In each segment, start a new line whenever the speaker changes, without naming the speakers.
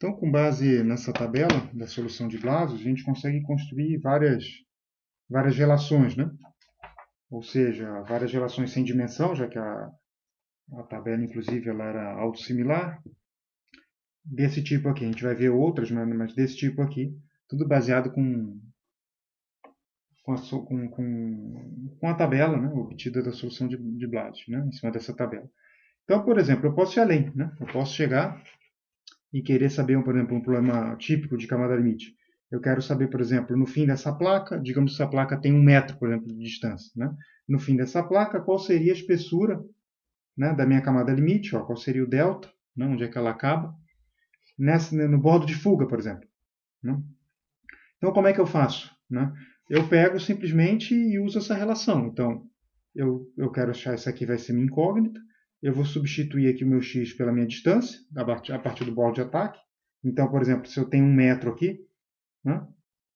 Então, com base nessa tabela da solução de Blasio, a gente consegue construir várias relações, né? Ou seja, várias relações sem dimensão, já que a tabela, inclusive, ela era autossimilar. Desse tipo aqui, a gente vai ver outras, mas desse tipo aqui, tudo baseado com a tabela, né, obtida da solução de Blasio, né, em cima dessa tabela. Então, por exemplo, eu posso ir além, né? Eu posso chegar e querer saber, por exemplo, um problema típico de camada limite. Eu quero saber, por exemplo, no fim dessa placa, digamos que essa placa tem 1 metro, por exemplo, de distância, né? No fim dessa placa, qual seria a espessura, né, da minha camada limite, ó, qual seria o delta, né, onde é que ela acaba, no bordo de fuga, por exemplo, né? Então, como é que eu faço, né? Eu pego simplesmente e uso essa relação. Então, eu quero achar, essa aqui vai ser minha incógnita, eu vou substituir aqui o meu x pela minha distância, a partir do bordo de ataque. Então, por exemplo, se eu tenho 1 metro aqui, né?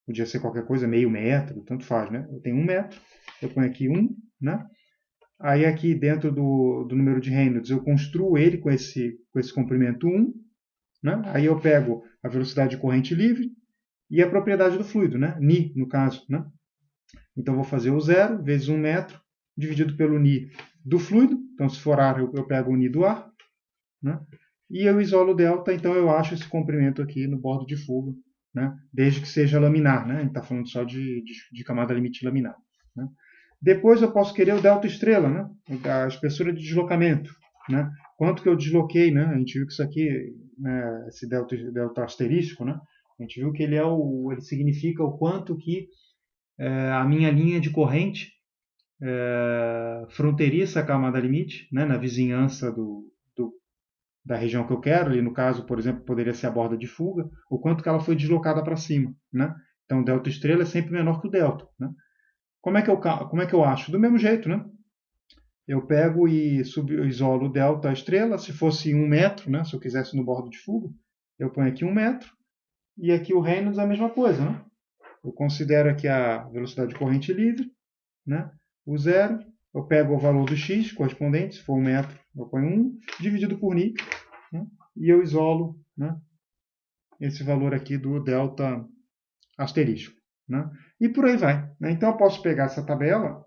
Podia ser qualquer coisa, meio metro, tanto faz, né? Eu tenho 1 metro, eu ponho aqui 1, né? Aí aqui dentro do número de Reynolds eu construo ele com esse comprimento 1, né? Aí eu pego a velocidade de corrente livre e a propriedade do fluido, né? Ni, no caso, né? Então, eu vou fazer o 0 vezes 1 metro dividido pelo Ni do fluido. Então, se for ar, eu pego o Ni do ar, né? E eu isolo o delta, então eu acho esse comprimento aqui no bordo de fuga, né? Desde que seja laminar, né? A gente está falando só de camada limite laminar, né? Depois eu posso querer o delta estrela, né? A espessura de deslocamento, né? Quanto que eu desloquei, né? A gente viu que isso aqui, né, esse delta asterístico, né? A gente viu que ele significa o quanto que a minha linha de corrente fronteiriça à camada limite, né, na vizinhança da região que eu quero, ali no caso, por exemplo, poderia ser a borda de fuga, o quanto que ela foi deslocada para cima, né? Então, o delta estrela é sempre menor que o delta, né? Como é que eu acho? Do mesmo jeito, né? Eu pego e isolo o delta estrela, se fosse 1 metro, né? Se eu quisesse no bordo de fuga, eu ponho aqui 1 metro, e aqui o Reynolds é a mesma coisa, né? Eu considero aqui a velocidade de corrente livre, né? O 0, eu pego o valor do x correspondente, se for 1 metro, eu ponho 1, dividido por Ni, né? E eu isolo, né, esse valor aqui do delta asterístico, né? E por aí vai, né? Então, eu posso pegar essa tabela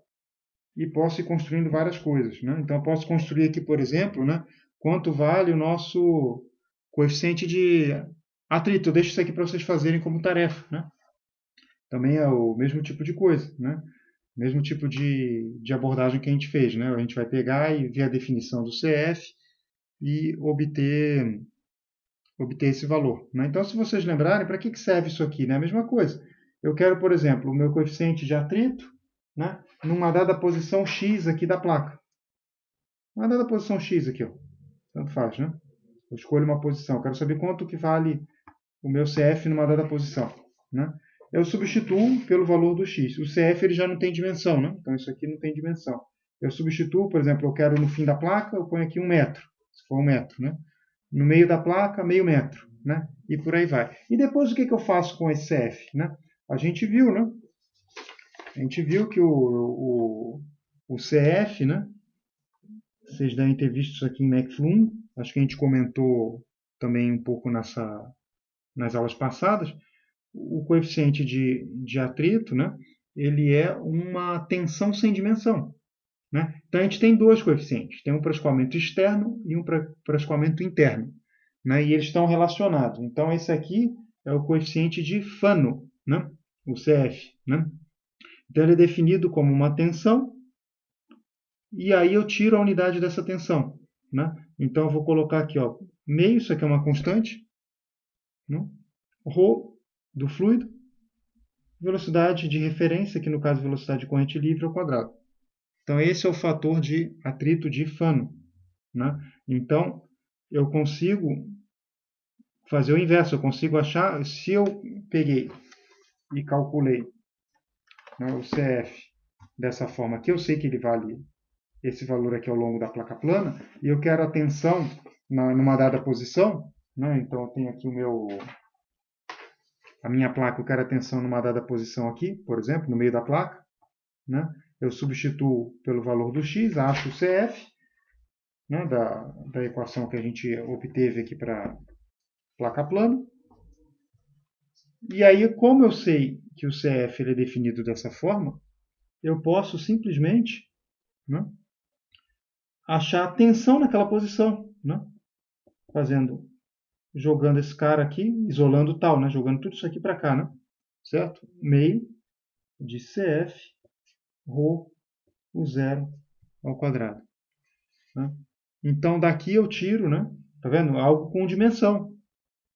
e posso ir construindo várias coisas, né? Então, eu posso construir aqui, por exemplo, né, quanto vale o nosso coeficiente de atrito. Eu deixo isso aqui para vocês fazerem como tarefa, né? Também é o mesmo tipo de coisa, né? Mesmo tipo de abordagem que a gente fez, né? A gente vai pegar e ver a definição do CF e obter esse valor, né? Então, se vocês lembrarem, para que serve isso aqui? Né? A mesma coisa. Eu quero, por exemplo, o meu coeficiente de atrito, né, numa dada posição x aqui da placa. Uma dada posição x aqui, ó. Tanto faz, né? Eu escolho uma posição. Eu quero saber quanto que vale o meu CF numa dada posição, né? Eu substituo pelo valor do x. O CF ele já não tem dimensão, né? Então isso aqui não tem dimensão. Eu substituo, por exemplo, eu quero no fim da placa, eu ponho aqui 1 metro, se for 1 metro, né? No meio da placa, meio metro, né? E por aí vai. E depois o que eu faço com esse CF, né? A gente viu, né? A gente viu que o CF, né? Vocês devem ter visto isso aqui em McFlum. Acho que a gente comentou também um pouco nas aulas passadas. O coeficiente de atrito, né, ele é uma tensão sem dimensão, né? Então a gente tem dois coeficientes, tem um para escoamento externo e um para escoamento interno, né? E eles estão relacionados. Então esse aqui é o coeficiente de Fano, né? O CF, né? Então ele é definido como uma tensão e aí eu tiro a unidade dessa tensão, né? Então eu vou colocar aqui, ó, meio, isso aqui é uma constante, né? Rho do fluido, velocidade de referência, que no caso velocidade de corrente livre ao quadrado. Então esse é o fator de atrito de Fano, né? Então eu consigo fazer o inverso, eu consigo achar, se eu peguei e calculei, né, o CF dessa forma aqui, eu sei que ele vale esse valor aqui ao longo da placa plana, e eu quero a tensão numa dada posição, né? Então eu tenho aqui a minha placa, eu quero a tensão numa dada posição aqui, por exemplo, no meio da placa, né? Eu substituo pelo valor do x, acho o CF, né, da equação que a gente obteve aqui para placa plana. E aí, como eu sei que o CF ele é definido dessa forma, eu posso simplesmente, né, achar a tensão naquela posição, né, jogando esse cara aqui, isolando tal, né, jogando tudo isso aqui para cá, né, certo? Meio de CF ρ o zero ao quadrado. Né? Então daqui eu tiro, né, tá vendo? Algo com dimensão.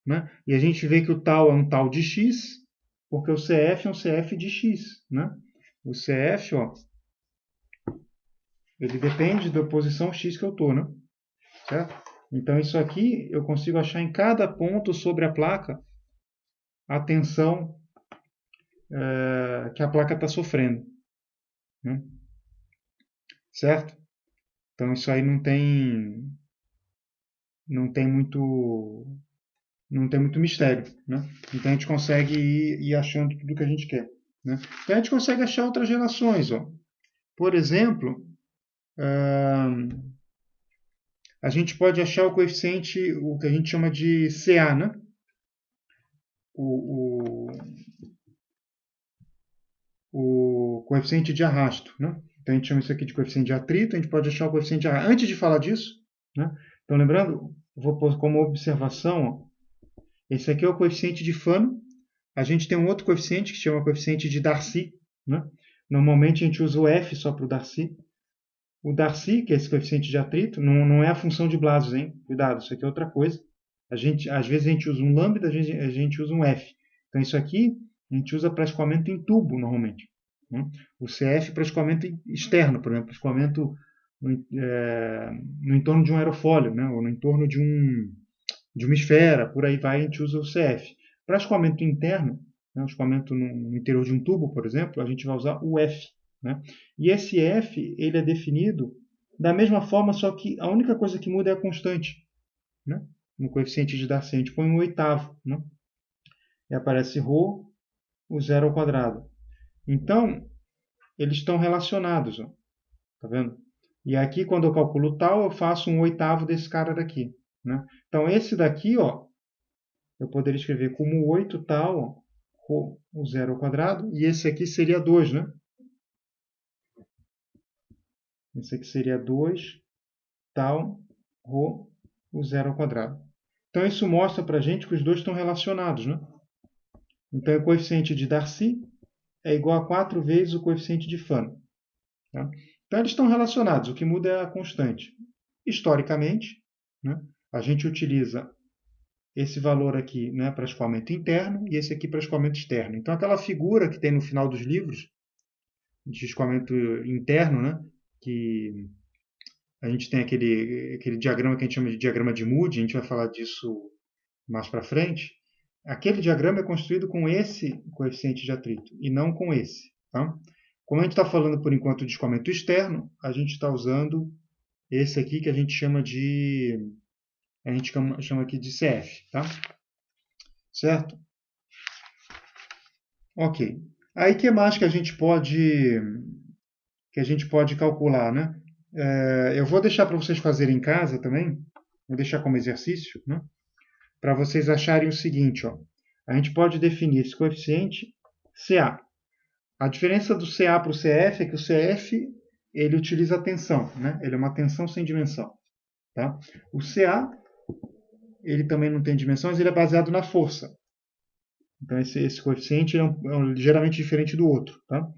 Né? E a gente vê que o tal é um tal de x, porque o CF é um CF de x. Né? O CF, ó, ele depende da posição x que eu estou. Né? Certo? Então isso aqui eu consigo achar em cada ponto sobre a placa a tensão que a placa está sofrendo. Né? Certo? Então isso aí não tem muito mistério, né? Então a gente consegue ir achando tudo que a gente quer, né? Então a gente consegue achar outras relações, ó. Por exemplo, a gente pode achar o coeficiente, o que a gente chama de CA, né? O coeficiente de arrasto, né? Então a gente chama isso aqui de coeficiente de atrito, a gente pode achar o coeficiente de arrasto. Antes de falar disso, né? Então lembrando, vou pôr como observação, ó, esse aqui é o coeficiente de Fano. A gente tem um outro coeficiente que se chama coeficiente de Darcy. Né? Normalmente a gente usa o F só para o Darcy. O Darcy, que é esse coeficiente de atrito, não é a função de Blasius, hein? Cuidado, isso aqui é outra coisa. Às vezes a gente usa um lambda, às vezes a gente usa um F. Então isso aqui a gente usa para escoamento em tubo normalmente. Né? O CF para escoamento externo, por exemplo, escoamento no entorno de um aerofólio, né? Ou no entorno de uma esfera, por aí vai, a gente usa o CF. Para escoamento interno, né, escoamento no interior de um tubo, por exemplo, a gente vai usar o F. Né? E esse F ele é definido da mesma forma, só que a única coisa que muda é a constante. Né? No coeficiente de Darcy, a gente põe um oitavo. Né? E aparece ρ, o zero ao quadrado. Então, eles estão relacionados. Ó. Tá vendo? E aqui, quando eu calculo tal, eu faço um oitavo desse cara daqui. Né? Então, esse daqui, ó, eu poderia escrever como 8 tal, o zero ao quadrado, e esse aqui seria 2, né? Esse aqui seria 2 tal, o zero ao quadrado. Então isso mostra para a gente que os dois estão relacionados, né? Então o coeficiente de Darcy é igual a 4 vezes o coeficiente de Fano. Tá? Então eles estão relacionados, o que muda é a constante. Historicamente, né, a gente utiliza esse valor aqui, né, para escoamento interno e esse aqui para escoamento externo. Então aquela figura que tem no final dos livros de escoamento interno, né, que a gente tem aquele diagrama que a gente chama de diagrama de Moody, a gente vai falar disso mais para frente. Aquele diagrama é construído com esse coeficiente de atrito e não com esse. Tá? Como a gente está falando por enquanto de escoamento externo, a gente está usando esse aqui que a gente chama aqui de CF, tá? Certo? Ok. Aí que mais que a gente pode calcular, né? Eu vou deixar para vocês fazerem em casa também, vou deixar como exercício, né? Para vocês acharem o seguinte, ó. A gente pode definir esse coeficiente CA. A diferença do CA para o CF é que o CF ele utiliza a tensão, né? Ele é uma tensão sem dimensão. Tá? O CA ele também não tem dimensão, mas ele é baseado na força. Então esse coeficiente é ligeiramente diferente do outro. Tá?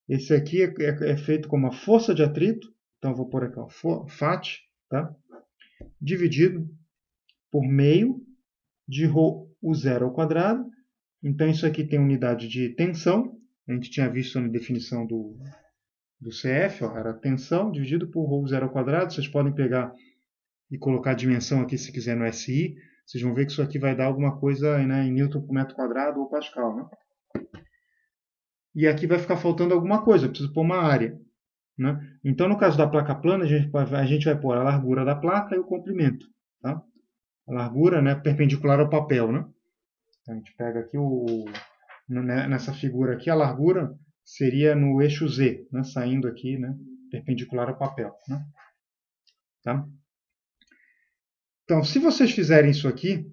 Esse aqui é feito como a força de atrito, então eu vou pôr aqui, ó, FAT, tá? Dividido por meio de ρ o zero ao quadrado. Então isso aqui tem unidade de tensão, a gente tinha visto na definição do CF, ó, era tensão dividido por ρ zero ao quadrado. Vocês podem pegar e colocar a dimensão aqui se quiser no SI. Vocês vão ver que isso aqui vai dar alguma coisa, né, em Newton por metro quadrado ou Pascal. Né? E aqui vai ficar faltando alguma coisa, eu preciso pôr uma área. Né? Então, no caso da placa plana, a gente vai pôr a largura da placa e o comprimento. Tá? A largura, né, perpendicular ao papel. Né? Então, a gente pega aqui nessa figura aqui, a largura seria no eixo Z, né, saindo aqui, né, perpendicular ao papel. Né? Tá? Então, se vocês fizerem isso aqui,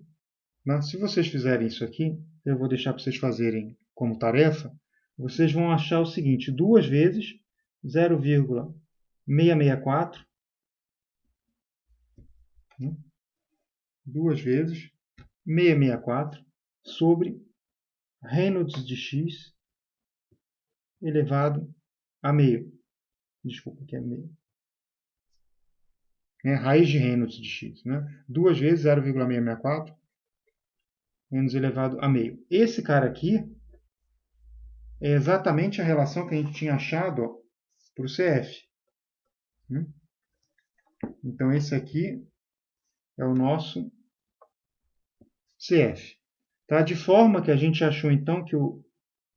Né? Se vocês fizerem isso aqui, eu vou deixar para vocês fazerem como tarefa, vocês vão achar o seguinte, 2 vezes 0,664, né? 2 vezes 664 sobre Reynolds de x elevado a meio. Desculpa, que é meio. Raiz de Reynolds de x. Né? 2 vezes 0,664 menos elevado a meio. Esse cara aqui é exatamente a relação que a gente tinha achado para o CF. Né? Então, esse aqui é o nosso CF. Tá? De forma que a gente achou, então, que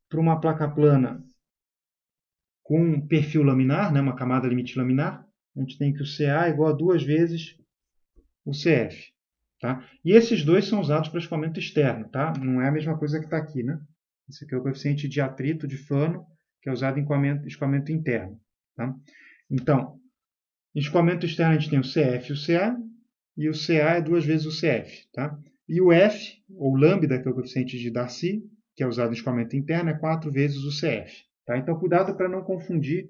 para uma placa plana com um perfil laminar, né, uma camada limite laminar, a gente tem que o CA é igual a 2 vezes o CF. Tá? E esses dois são usados para escoamento externo. Tá? Não é a mesma coisa que está aqui. Né? Esse aqui é o coeficiente de atrito de Fano, que é usado em escoamento interno. Tá? Então, em escoamento externo a gente tem o CF e o CA, e o CA é 2 vezes o CF. Tá? E o F, ou lambda, que é o coeficiente de Darcy, que é usado em escoamento interno, é 4 vezes o CF. Tá? Então, cuidado para não confundir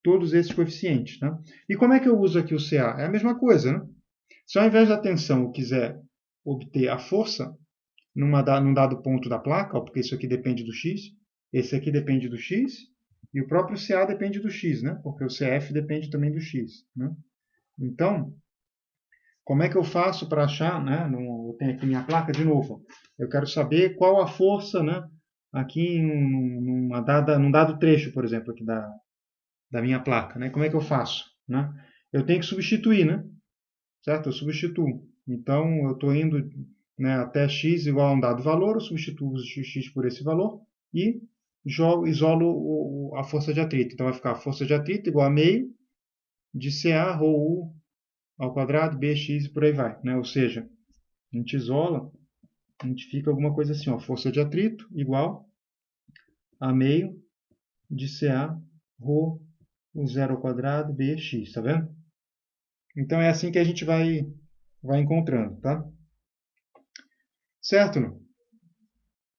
todos esses coeficientes. Tá? E como é que eu uso aqui o CA? É a mesma coisa. Né? Se ao invés da tensão eu quiser obter a força num dado ponto da placa, porque isso aqui depende do x, esse aqui depende do x, e o próprio CA depende do x, né? Porque o CF depende também do x. Né? Então, como é que eu faço para achar, né? Eu tenho aqui minha placa de novo. Eu quero saber qual a força, né? Aqui num dado trecho, por exemplo, aqui da minha placa. Né? Como é que eu faço? Né? Eu tenho que substituir, né? Certo? Eu substituo. Então, eu estou indo, né, até x igual a um dado valor, eu substituo x por esse valor e isolo a força de atrito. Então, vai ficar a força de atrito igual a meio de CA ρ U ao quadrado, bx e por aí vai. Né? Ou seja, a gente isola, a gente fica alguma coisa assim, ó, força de atrito igual a meio de CA ρ o zero ao quadrado, bx, tá vendo? Então, é assim que a gente vai encontrando, tá? Certo? Não?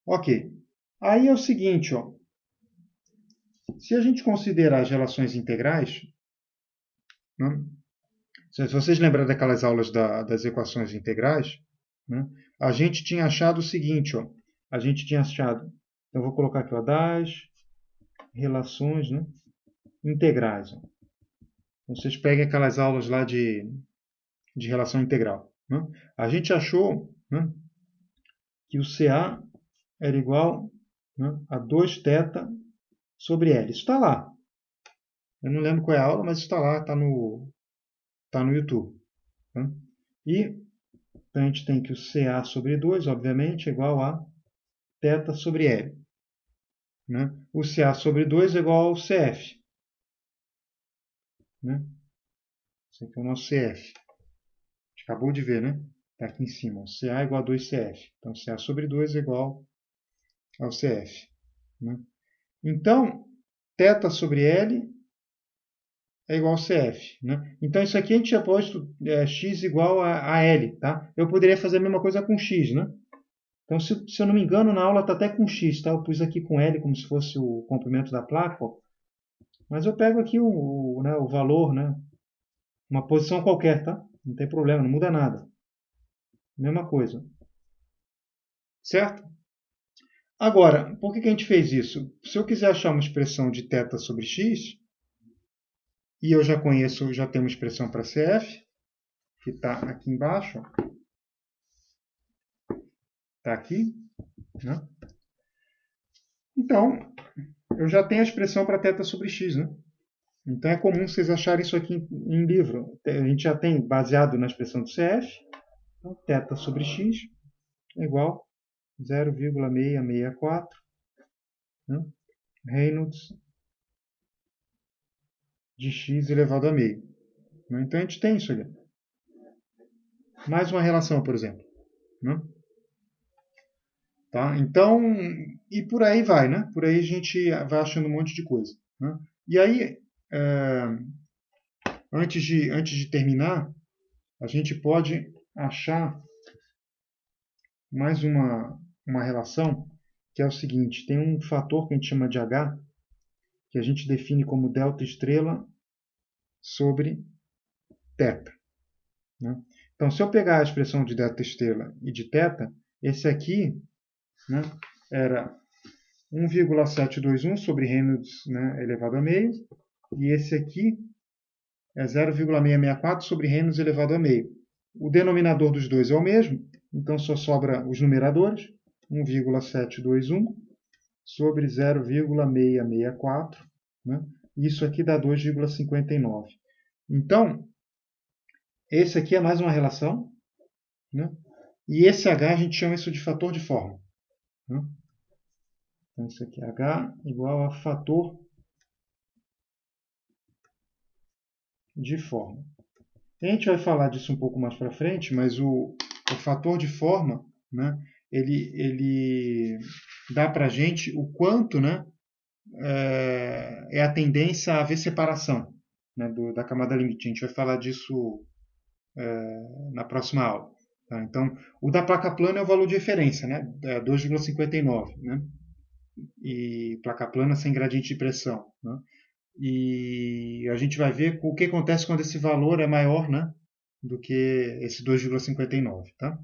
Ok. Aí é o seguinte, ó. Se a gente considerar as relações integrais, né, se vocês lembram daquelas aulas das equações integrais, né, a gente tinha achado o seguinte, ó. A gente tinha achado, então eu vou colocar aqui, ó, das relações, né, integrais. Ó. Vocês peguem aquelas aulas lá de relação integral. Né? A gente achou, né, que o CA era igual, né, a 2θ sobre L. Isso está lá. Eu não lembro qual é a aula, mas está lá, está no YouTube. Tá? E a gente tem que o CA sobre 2, obviamente, é igual a θ sobre L. Né? O CA sobre 2 é igual ao CF. Né? Esse aqui é o nosso CF. A gente acabou de ver, né? Está aqui em cima. O CA é igual a 2CF. Então, CA sobre 2 é igual ao CF. Né? Então, θ sobre L é igual ao CF. Né? Então, isso aqui a gente já posto x igual a L. Tá? Eu poderia fazer a mesma coisa com x. Né? Então, se eu não me engano, na aula está até com x. Tá? Eu pus aqui com L como se fosse o comprimento da placa. Ó. Mas eu pego aqui né, o valor, né? Uma posição qualquer. Tá? Não tem problema, não muda nada. Mesma coisa. Certo? Agora, por que a gente fez isso? Se eu quiser achar uma expressão de θ sobre x, e eu já conheço, já tenho uma expressão para CF, que está aqui embaixo, está aqui, né? Então, eu já tenho a expressão para θ sobre x, né? Então é comum vocês acharem isso aqui em livro. A gente já tem baseado na expressão do CF, então, θ sobre x é igual a 0,664, né? Reynolds de x elevado a meio. Então a gente tem isso ali. Mais uma relação, por exemplo. Né? Tá? Então, e por aí vai, né? Por aí a gente vai achando um monte de coisa. Né? E aí, antes de terminar, a gente pode achar mais uma relação, que é o seguinte, tem um fator que a gente chama de H, que a gente define como delta estrela sobre θ. Né? Então, se eu pegar a expressão de delta estrela e de θ, esse aqui, né, era 1,721 sobre Reynolds, né, elevado a meio, e esse aqui é 0,664 sobre Reynolds elevado a meio. O denominador dos dois é o mesmo, então só sobra os numeradores, 1,721 sobre 0,664, né? Isso aqui dá 2,59. Então, esse aqui é mais uma relação, né? E esse H a gente chama isso de fator de forma. Né? Então, isso aqui é H igual a fator de forma. A gente vai falar disso um pouco mais para frente, mas o fator de forma, né, ele dá para a gente o quanto, né, é a tendência a haver separação, né, da camada limite. A gente vai falar disso na próxima aula. Tá? Então, o da placa plana é o valor de referência, né, 2,59, né, e placa plana sem gradiente de pressão. Né, e a gente vai ver o que acontece quando esse valor é maior, né, do que esse 2,59. Tá?